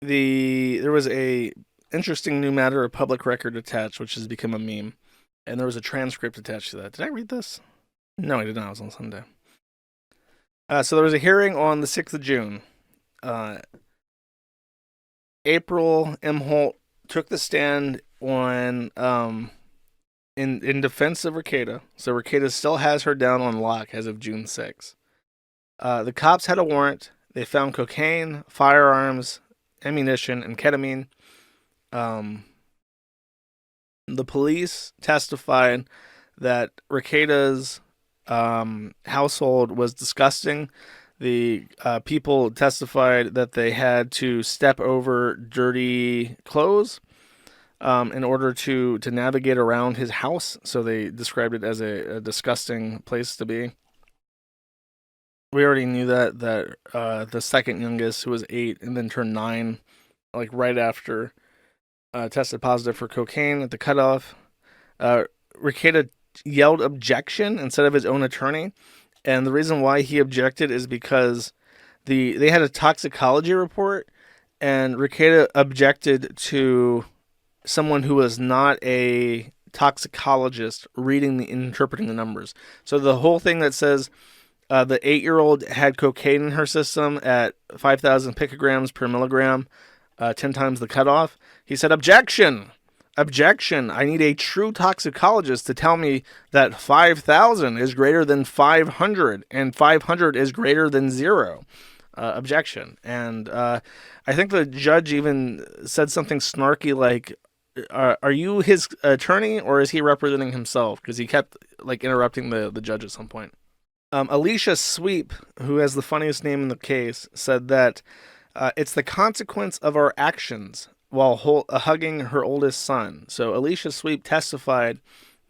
there was a interesting new matter of public record attached, which has become a meme, and there was a transcript attached to that. Did I read this? No, I did not. It was on Sunday. So there was a hearing on the 6th of June. Uh, April M. Holt took the stand on in defense of Rekieta. So Rekieta still has her down on lock as of June 6th. The cops had a warrant. They found cocaine, firearms, ammunition, and ketamine. Um, the police testified that Rekieta's household was disgusting. The people testified that they had to step over dirty clothes in order to navigate around his house. So they described it as a disgusting place to be. We already knew that the second youngest, who was 8 and then turned 9, like right after, tested positive for cocaine at the cutoff. Rekieta yelled objection instead of his own attorney, and the reason why he objected is because they had a toxicology report, and Rekieta objected to someone who was not a toxicologist reading the interpreting the numbers. So the whole thing that says the 8-year-old had cocaine in her system at 5,000 picograms per milligram, 10 times the cutoff. He said, objection! Objection! I need a true toxicologist to tell me that 5,000 is greater than 500 and 500 is greater than 0. Objection. And I think the judge even said something snarky like, are you his attorney or is he representing himself? Because he kept like interrupting the judge at some point. Alicia Sweep, who has the funniest name in the case, said that it's the consequence of our actions while hugging her oldest son. So Alicia Sweep testified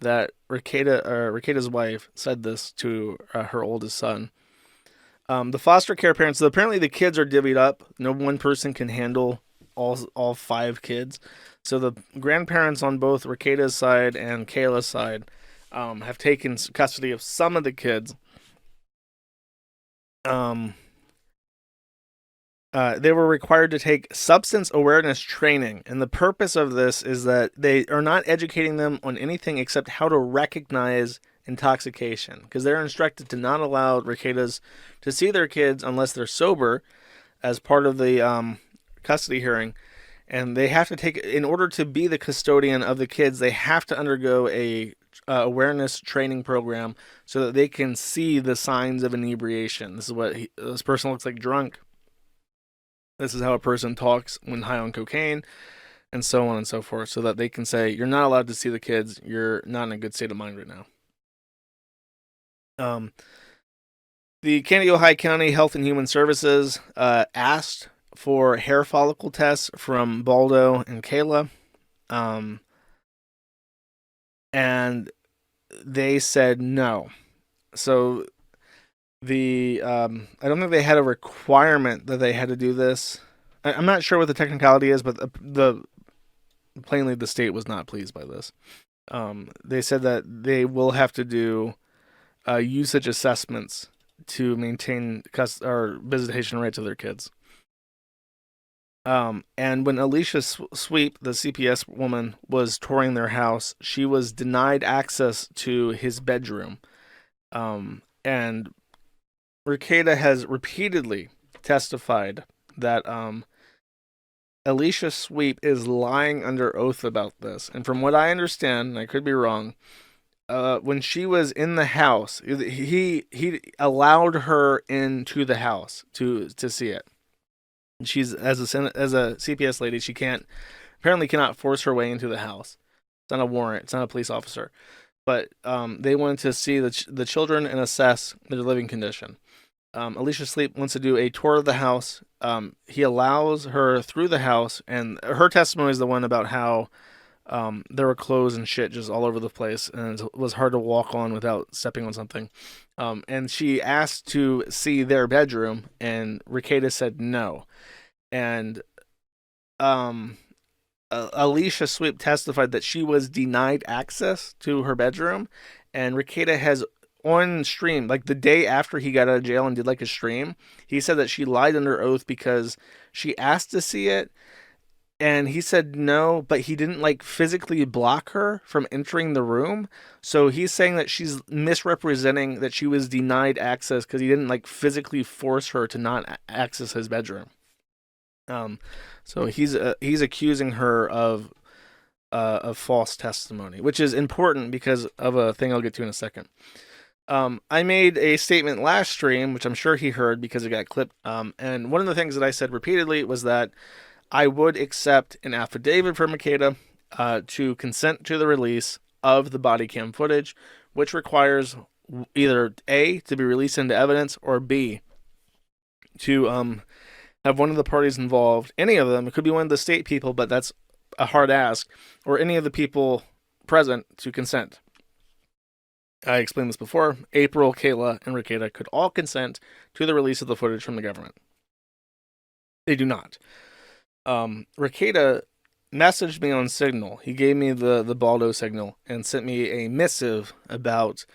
that Rekieta's wife said this to her oldest son. The foster care parents, so apparently the kids are divvied up. No one person can handle all 5 kids. So the grandparents on both Rekieta's side and Kayla's side have taken custody of some of the kids. They were required to take substance awareness training, and the purpose of this is that they are not educating them on anything except how to recognize intoxication, because they're instructed to not allow Rekieta's to see their kids unless they're sober as part of the custody hearing. And they have to take, in order to be the custodian of the kids, they have to undergo a awareness training program so that they can see the signs of inebriation. This is what this person looks like drunk. This is how a person talks when high on cocaine, and so on and so forth, so that they can say, you're not allowed to see the kids, you're not in a good state of mind right now. The Candido County Health and Human Services asked for hair follicle tests from Baldo and Kayla, and they said no. So I don't think they had a requirement that they had to do this. I'm not sure what the technicality is, but plainly the state was not pleased by this. They said that they will have to do usage assessments to maintain visitation rights of their kids. And when Alicia Sweep, the CPS woman, was touring their house, she was denied access to his bedroom. And Rekieta has repeatedly testified that Alicia Sweep is lying under oath about this. And from what I understand, and I could be wrong, when she was in the house, he allowed her into the house to see it. She's as a CPS lady, she apparently cannot force her way into the house. It's not a warrant. It's not a police officer. But they wanted to see the children and assess their living condition. Alicia Sleep wants to do a tour of the house. He allows her through the house, and her testimony is the one about how there were clothes and shit just all over the place, and it was hard to walk on without stepping on something. And she asked to see their bedroom, and Rekieta said no. And Alicia Sweep testified that she was denied access to her bedroom, and Rekieta has on stream, like the day after he got out of jail and did like a stream, he said that she lied under oath because she asked to see it and he said no, but he didn't like physically block her from entering the room. So he's saying that she's misrepresenting that she was denied access because he didn't like physically force her to not access his bedroom. So he's accusing her of false testimony, which is important because of a thing I'll get to in a second. I made a statement last stream, which I'm sure he heard because it got clipped. And one of the things that I said repeatedly was that I would accept an affidavit from M.A.T.I to consent to the release of the body cam footage, which requires either A, to be released into evidence, or B, to have one of the parties involved, any of them, it could be one of the state people, but that's a hard ask, or any of the people present to consent. I explained this before. April, Kayla, and Rakeda could all consent to the release of the footage from the government. They do not. Rakeda messaged me on Signal. He gave me the Baldo signal and sent me a missive about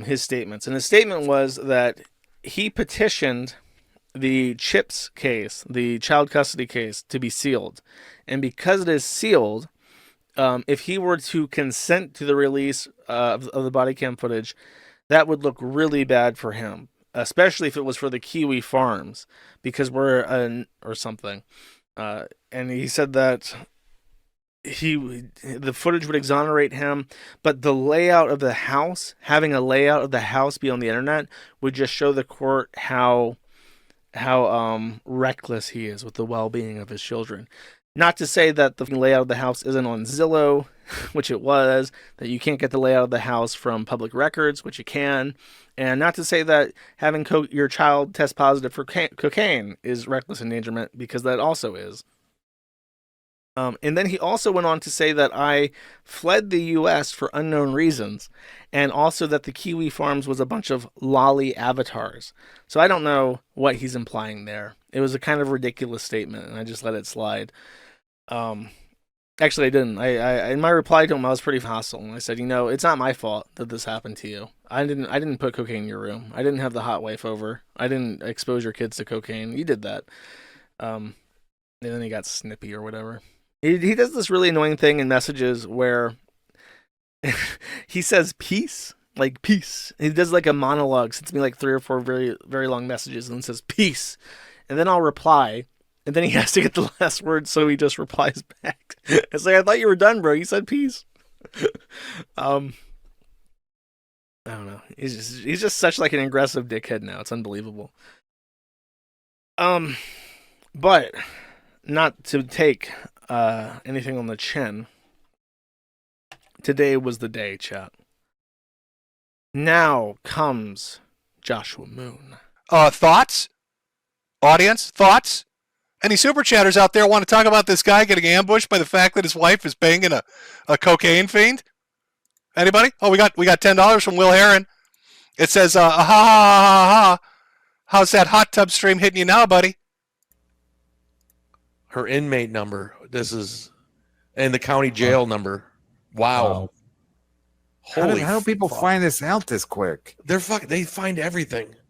his statements. And his statement was that he petitioned the CHIPS case, the child custody case, to be sealed. And because it is sealed, if he were to consent to the release of the body cam footage, that would look really bad for him, especially if it was for the Kiwi Farms, because or something. And he said that the footage would exonerate him, but the layout of the house, having a layout of the house be on the internet, would just show the court how reckless he is with the well-being of his children. Not to say that the layout of the house isn't on Zillow, which it was, that you can't get the layout of the house from public records, which you can, and not to say that having your child test positive for cocaine is reckless endangerment, because that also is. And then he also went on to say that I fled the U.S. for unknown reasons, and also that the Kiwi Farms was a bunch of lolly avatars. So I don't know what he's implying there. It was a kind of ridiculous statement, and I just let it slide. Actually, I didn't. I in my reply to him, I was pretty hostile, and I said, it's not my fault that this happened to you. I didn't put cocaine in your room. I didn't have the hot wife over. I didn't expose your kids to cocaine. You did that. And then he got snippy or whatever. He does this really annoying thing in messages where he says peace, like peace. He does like a monologue, sends me like 3 or 4 very, very long messages and says peace. And then I'll reply. And then he has to get the last word, so he just replies back. It's like, I thought you were done, bro. You said peace. I don't know. He's just such like an aggressive dickhead now. It's unbelievable. But not to take anything on the chin. Today was the day, chat. Now comes Joshua Moon. Thoughts? Audience? Thoughts? Any super chatters out there want to talk about this guy getting ambushed by the fact that his wife is banging a cocaine fiend? Anybody? Oh, we got $10 from Will Heron. It says, ha ha ha ha. How's that hot tub stream hitting you now, buddy? Her inmate number. This is, and the county jail number. Wow. How do people find this out this quick? They find everything.